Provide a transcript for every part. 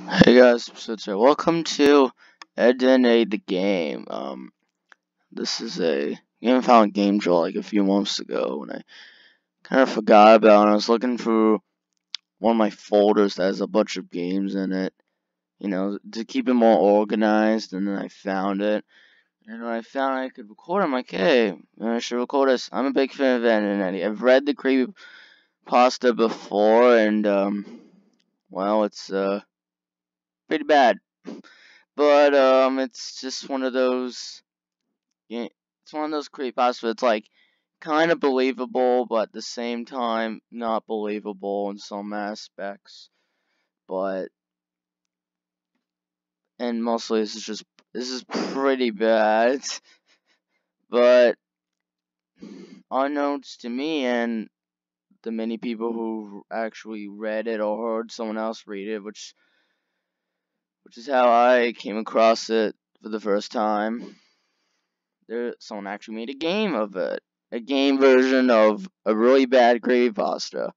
Hey guys, welcome to Eddy The Game. This is a game I found Game Draw like a few months ago, and I kind of forgot about it. And I was looking through one of my folders that has a bunch of games in it, to keep it more organized, and then I found it. And when I found I could record, I'm like, hey, I should record this. I'm a big fan of Ed and Eddy. I've read the creepypasta before, and, well, it's, pretty bad. But it's just one of those. Yeah, it's one of those creepypastas. It's like kind of believable, but at the same time not believable in some aspects. But and mostly this is pretty bad. But unknowns to me and the many people who actually read it or heard someone else read it, which is how I came across it for the first time. Someone actually made a game of it, a game version of a really bad creepypasta.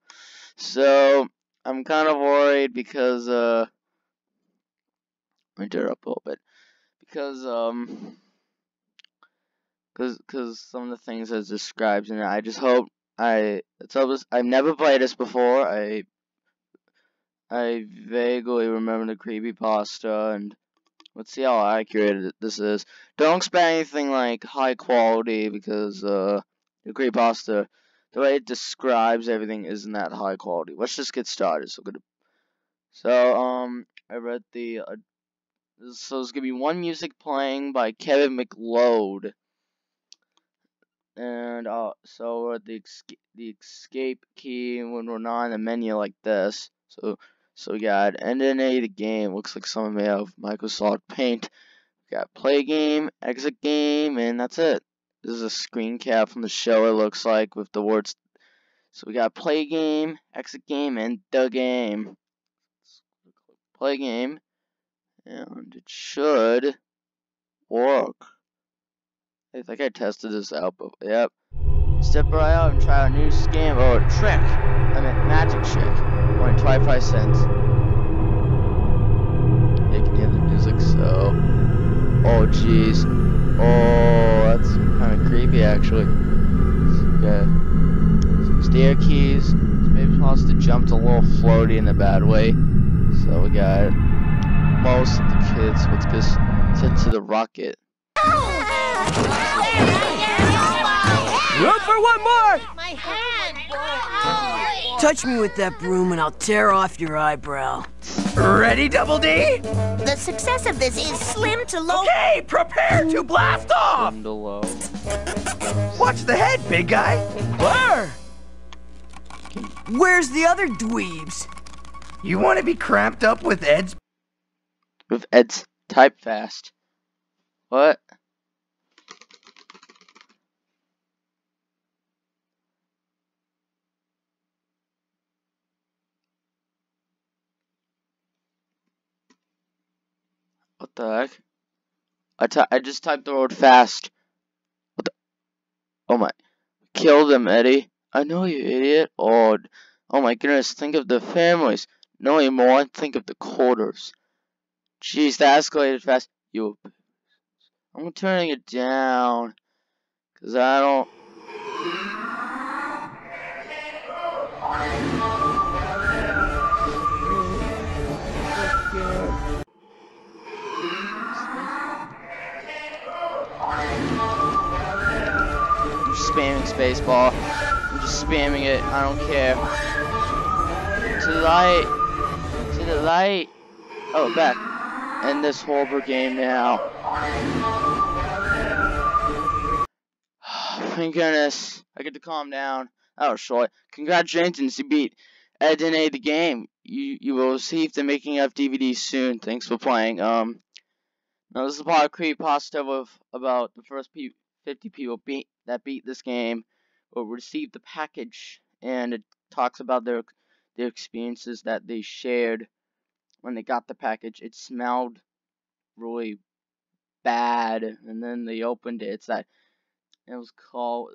So I'm kind of worried because let me turn it up a little bit because because some of the things it describes in it. I just hope I've never played this before. I vaguely remember the creepypasta, and let's see how accurate this is. Don't expect anything like high quality because the creepypasta, the way it describes everything isn't that high quality. Let's just get started. I read so there's gonna be one music playing by Kevin McLeod, and the escape key when we're not in the menu like this. So we got NNA the game, looks like someone made out of Microsoft Paint. We got play game, exit game, and that's it. This is a screen cap from the show, it looks like, with the words. So we got play game, exit game, and the game. Play game, and it should work. I think I tested this out, but yep. Step right out and try a new scam or trick. I mean, magic trick. Only 25 cents. You can hear the music, so. Oh, jeez. Oh, that's kind of creepy, actually. Okay. Some stair keys. So maybe supposed to jump a little floaty in a bad way. So we got most of the kids. Let's just head to the rocket. Run for one more! My hand! Touch me with that broom and I'll tear off your eyebrow. Ready, Double D? The success of this is slim to low. Okay, prepare to blast off! Below. Watch the head, big guy. Blur! Where's the other dweebs? You want to be cramped up with Ed's? With Ed's type fast. What? What the heck? I just typed the word fast. What the? Oh my. Kill them, Eddy. I know, you idiot. Oh my goodness. Think of the families. No anymore. Think of the quarters. Jeez, that escalated fast. I'm turning it down. Because I don't. I'm just spamming spacebar. I'm just spamming it. I don't care. To the light. To the light. Oh, back. End this horrible game now. Thank goodness. I get to calm down. That was short. Congratulations, you beat Eddy The Game. You will receive the making of DVD soon. Thanks for playing. Now this is a part of creepypasta with about the first 50 people that beat this game will receive the package, and it talks about their experiences that they shared when they got the package. It smelled really bad, and then they opened it. It was called.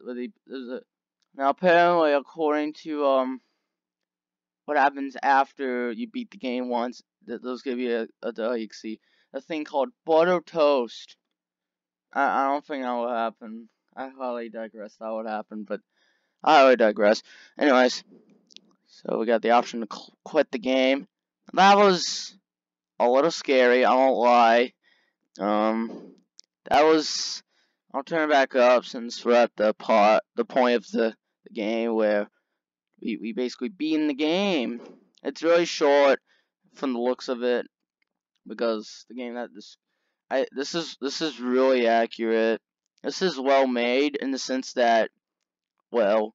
Now apparently, according to what happens after you beat the game once. Those give you you can see a thing called butter toast. I don't think that will happen. I highly digress. That would happen, but I highly digress. Anyways, so we got the option to quit the game. That was a little scary. I won't lie. That was. I'll turn it back up since we're at the point of the game where we basically beat the game. It's really short from the looks of it because the game that this is really accurate. This is well made in the sense that, well,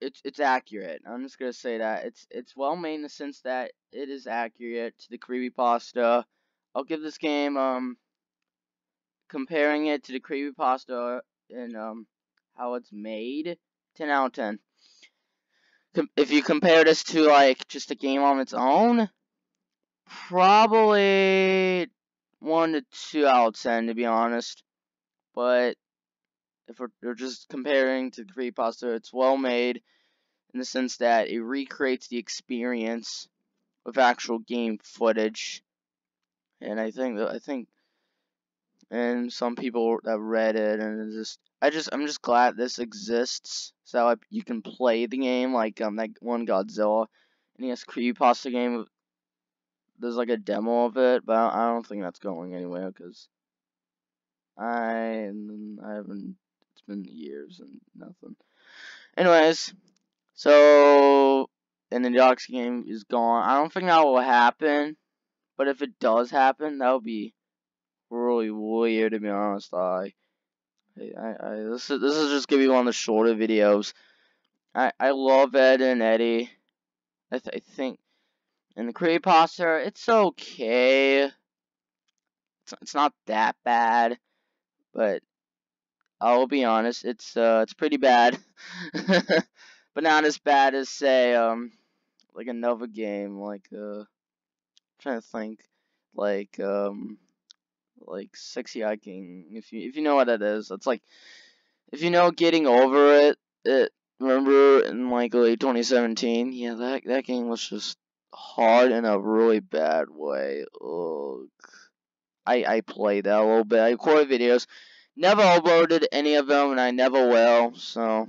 it's accurate. I'm just gonna say that it's well made in the sense that it is accurate to the creepypasta. I'll give this game comparing it to the creepypasta and how it's made, 10 out of 10. If you compare this to like just a game on its own, probably 1 to 2 out of 10 to be honest. But if we're just comparing to creepypasta, it's well made in the sense that it recreates the experience with actual game footage. And I think and some people that read it, and I'm just glad this exists, so like, you can play the game like that one Godzilla NES creepypasta game. There's like a demo of it, but I don't think that's going anywhere because I haven't. It's been years and nothing. Anyways, so and the Deoxys game is gone. I don't think that will happen, but if it does happen, that would be really weird to be honest. This is just gonna be one of the shorter videos. I love Ed and Eddy. I think, and the creepypasta, it's okay. It's not that bad, but I'll be honest, it's pretty bad, but not as bad as say like another game like I'm trying to think like Sexy Hiking. If you know what that is, it's like if you know Getting Over It. Remember in like late 2017, yeah, that game was just hard in a really bad way. Ugh. I played that a little bit. I recorded videos. Never uploaded any of them, and I never will. So,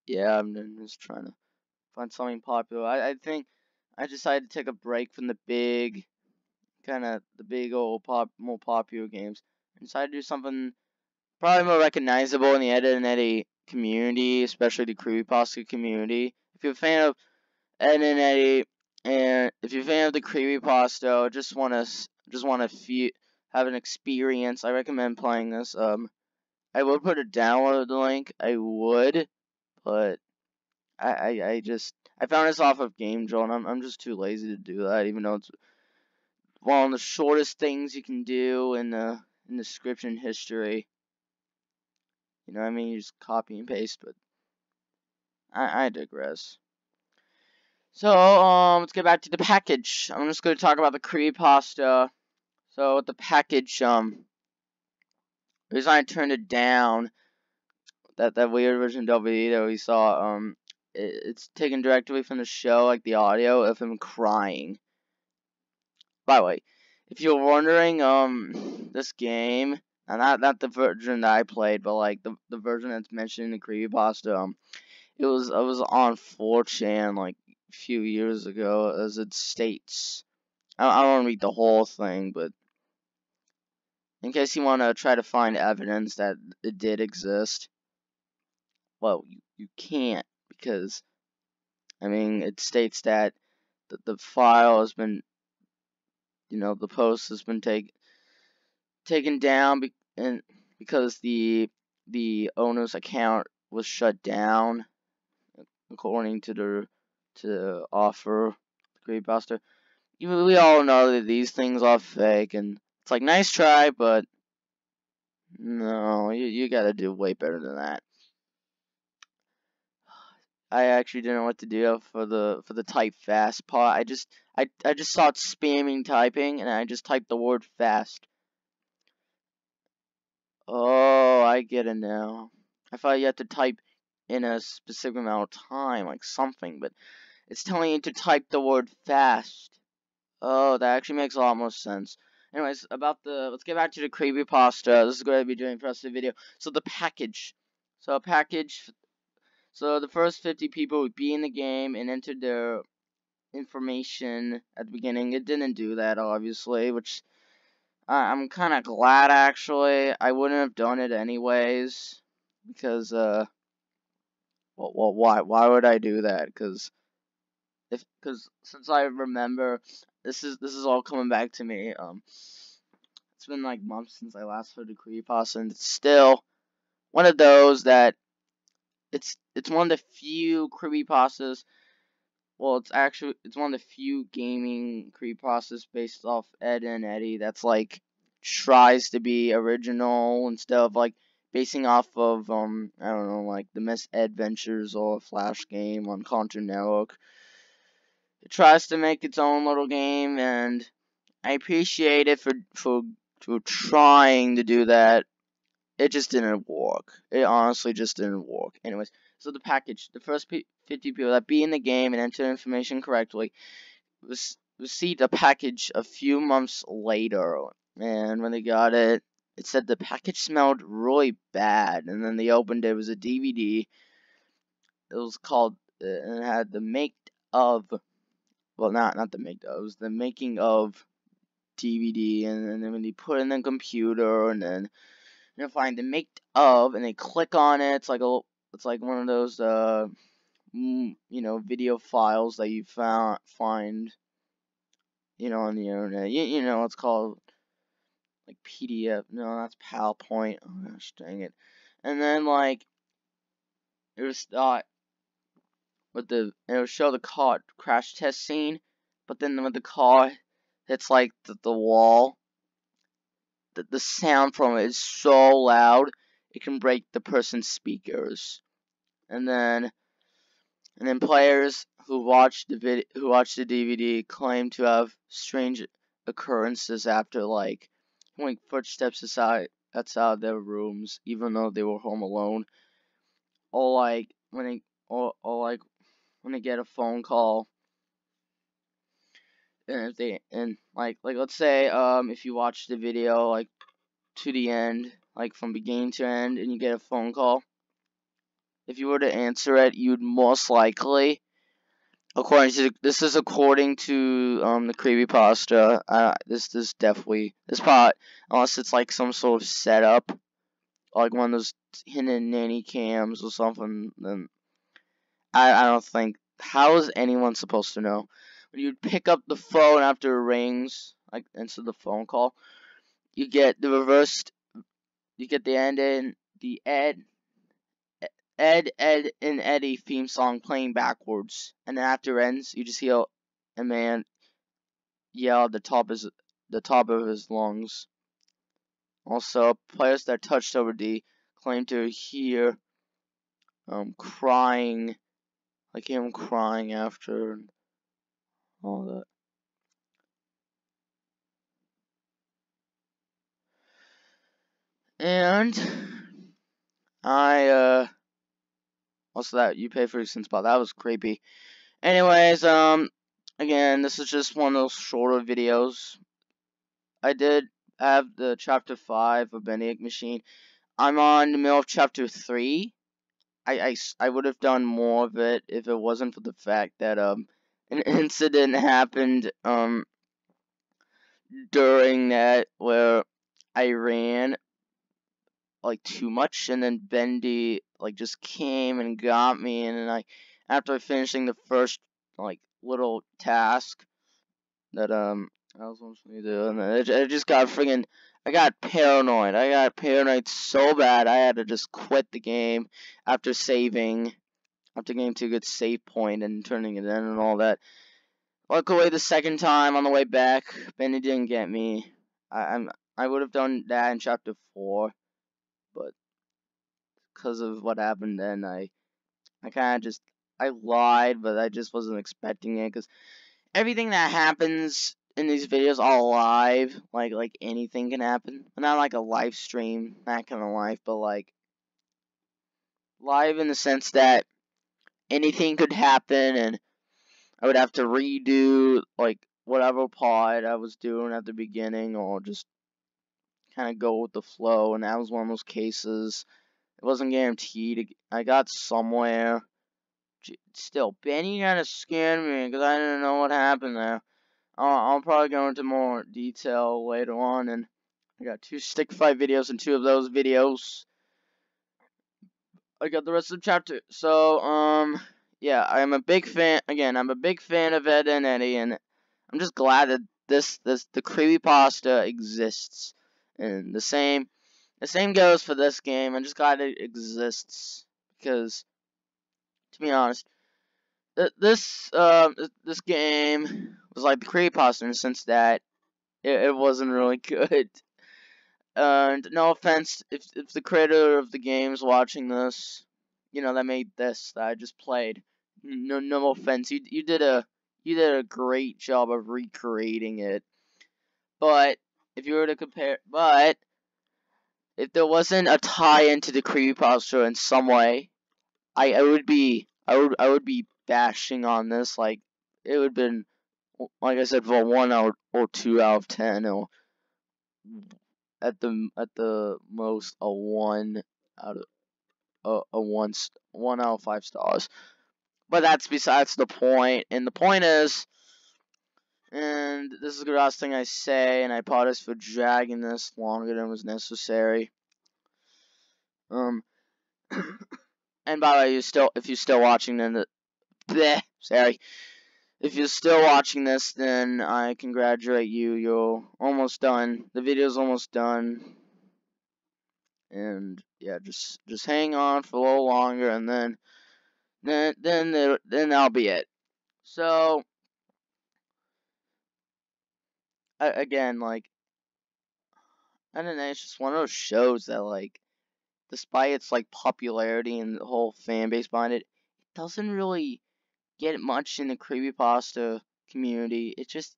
yeah, I'm just trying to find something popular. I think I decided to take a break from the big, the big old more popular games. I decided to do something probably more recognizable in the Ed and Eddy community, especially the creepypasta community. If you're a fan of Ed and Eddy, and if you're a fan of the creepypasta, or just wanna have an experience, I recommend playing this. I would put a download link. I would, but I found this off of GameJolt, and I'm just too lazy to do that, even though it's one of the shortest things you can do in the description history. You know what I mean? You just copy and paste, but I digress. So, let's get back to the package. I'm just going to talk about the creepypasta. So, with the package, the reason I turned it down, that weird version DVD that we saw, it's taken directly from the show, like the audio of him crying. By the way, if you're wondering, this game, and not the version that I played, but like the version that's mentioned in the creepypasta, it was on 4chan like a few years ago, as it states. I don't want to read the whole thing, but in case you want to try to find evidence that it did exist, well, you can't, because I mean it states that the file has been, the post has been taken down because the owner's account was shut down, according to the offer, the creepypasta. We all know that these things are fake, and it's like, nice try, but no, you gotta do way better than that. I actually didn't know what to do for the type fast part. I just started spamming typing, and I just typed the word fast. Oh, I get it now. I thought you had to type in a specific amount of time, like something, but it's telling you to type the word fast. Oh, that actually makes a lot more sense. Anyways, let's get back to the creepypasta. This is going to be doing for the rest of the video. So the package. So the first 50 people would be in the game and enter their information at the beginning. It didn't do that, obviously, which I'm kind of glad, actually. I wouldn't have done it anyways, because, well, why would I do that? Because since I remember, this is all coming back to me. It's been like months since I last heard of creepypasta, and it's still one of those that it's one of the few creepypastas. Well, it's one of the few gaming creepypastas based off Ed and Eddy that's like tries to be original instead of like basing off of I don't know, like the Misadventures or a Flash game on Cartoon Network. It tries to make its own little game, and I appreciate it for trying to do that. It just didn't work. It honestly just didn't work. Anyways, so the package. The first 50 people that be in the game and enter information correctly received a package a few months later. And when they got it, it said the package smelled really bad. And then they opened it. It was a DVD. It was called, and it had the make of, well, not the make of, it was the making of DVD. And then when they put it in the computer, and then you'll find the make of, and they click on it. It's like one of those video files that you find on the internet. You know it's called like PDF. No, that's PowerPoint. Oh gosh, dang it. And then like it was it would show the car crash test scene, but then when the car hits like the wall, the sound from it is so loud it can break the person's speakers. And then players who watched the DVD claim to have strange occurrences after like hearing footsteps outside their rooms, even though they were home alone, or like when they get a phone call, and let's say if you watch the video like to the end, like from beginning to end, and you get a phone call, if you were to answer it, you'd most likely, this is according to the creepypasta. This definitely this part, unless it's like some sort of setup, like one of those hidden nanny cams or something. Then I don't think, how is anyone supposed to know? When you pick up the phone after it rings, like answer the phone call, you get the reversed. You get the ending, the Ed and Eddy theme song playing backwards, and then after it ends, you just hear a man yell at the top of his lungs. Also, players that touched over D claim to hear crying, like him crying after and all that. And also that you pay for your sin spot. That was creepy. Anyways, again, this is just one of those shorter videos. I did have the chapter 5 of Benedict Machine. I'm on the middle of chapter 3. I would have done more of it if it wasn't for the fact that an incident happened during that where I ran like too much, and then Bendy like just came and got me, and then after finishing the first like little task that I was supposed to do, and then it just got friggin', I got paranoid. I got paranoid so bad I had to just quit the game after getting to a good save point and turning it in and all that. Luckily, the second time on the way back, Benny didn't get me. I would have done that in chapter 4, but because of what happened then, I kind of just, I lied, but I just wasn't expecting it, because everything that happens in these videos are live, like anything can happen. Not like a live stream, that kind of live, but like live in the sense that anything could happen, and I would have to redo like whatever part I was doing at the beginning, or just kind of go with the flow. And that was one of those cases. It wasn't guaranteed. I got somewhere. Still, Benny kind of scared me because I didn't know what happened there. I'll probably go into more detail later on, and I got 2 stick fight videos, and 2 of those videos I got the rest of the chapter. So, yeah, I'm a big fan. Again, I'm a big fan of Ed and Eddy, and I'm just glad that the creepypasta exists. And the same goes for this game. I'm just glad it exists because, to be honest, this game was like the creepypasta in the sense that it wasn't really good. And no offense if the creator of the game's watching this, that made this that I just played. No offense. You did a great job of recreating it. But if you were to compare, if there wasn't a tie-in to the creepypasta in some way, I would be bashing on this. Like, it would have been, like I said, for 1 or 2 out of 10, or at the most a 1 out of a 1 out of 5 stars. But that's besides the point. And the point is, and this is the last thing I say, and I apologize for dragging this longer than was necessary. And by the way, if you're still watching, then sorry. If you're still watching this, then I congratulate you. You're almost done. The video's almost done. And yeah, just hang on for a little longer, and then that'll be it. So again, like, I don't know, it's just one of those shows that, like, despite its like popularity and the whole fan base behind it, it doesn't really get much in the creepypasta community. It just,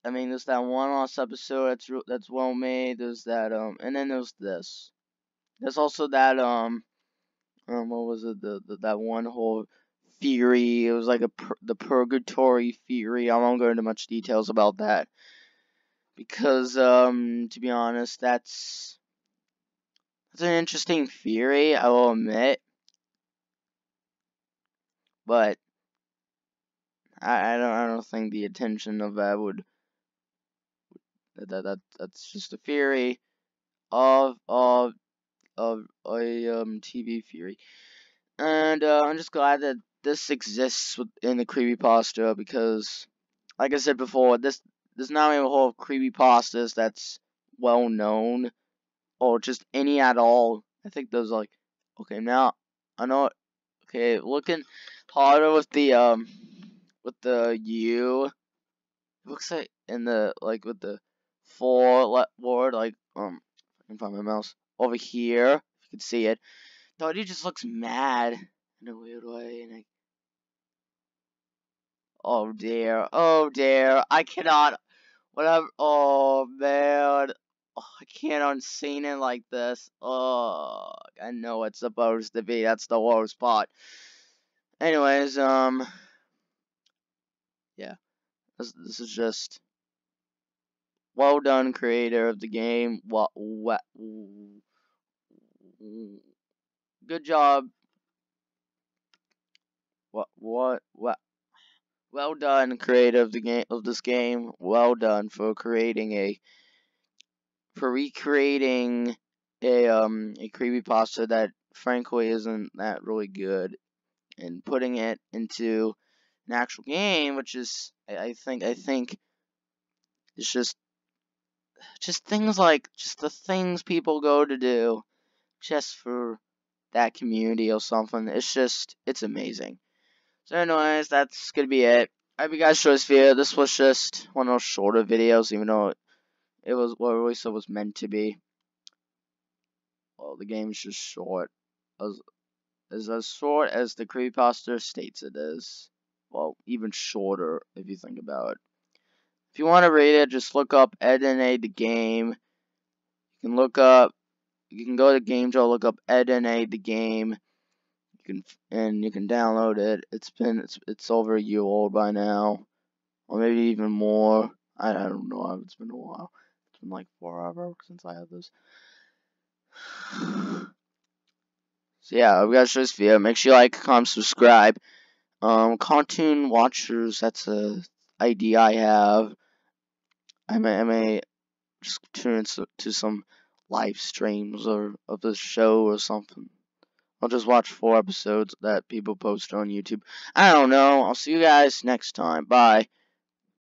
I mean, there's that one last episode that's well made. There's that and then there's this. There's also that what was it? That one whole theory. It was like the purgatory theory. I won't go into much details about that because to be honest, that's an interesting theory, I will admit, but I don't think the attention of that would that's just a theory of a TV theory. And I'm just glad that this exists in the creepypasta because, like I said before, there's not even a whole creepypastas that's well known, or just any at all. I think there's like, okay, now I know. Okay, looking harder with the U. It looks like in the with the word, like I can find my mouse over here. If you can see it. Dodgy just looks mad in a weird way, and oh dear, I cannot, whatever, oh man, oh, I can't unseen it like this, oh, I know it's supposed to be, that's the worst part. Anyways, yeah, this is just, well done, creator of the game, good job, well done, creator of this game. Well done for recreating a creepypasta that frankly isn't that really good, and putting it into an actual game, which is I think it's just things like just the things people go to do just for that community or something. It's amazing. So anyways, that's gonna be it. I hope you guys enjoyed this video. This was just one of those shorter videos, even though it was what at least it was meant to be. Well, the game's just short. As short as the creepypasta states it is. Well, even shorter if you think about it. If you want to read it, just look up Eddy The Game. You can go to Game Joe, look up Eddy The Game. You you can download it. It's over a year old by now, or maybe even more. I don't know. It's been a while. It's been like forever since I had this. So yeah, I hope you guys enjoyed this video. Make sure you like, comment, subscribe. Cartoon watchers. That's a ID I have. I may just tune into some live streams of the show or something. I'll just watch 4 episodes that people post on YouTube. I don't know. I'll see you guys next time. Bye.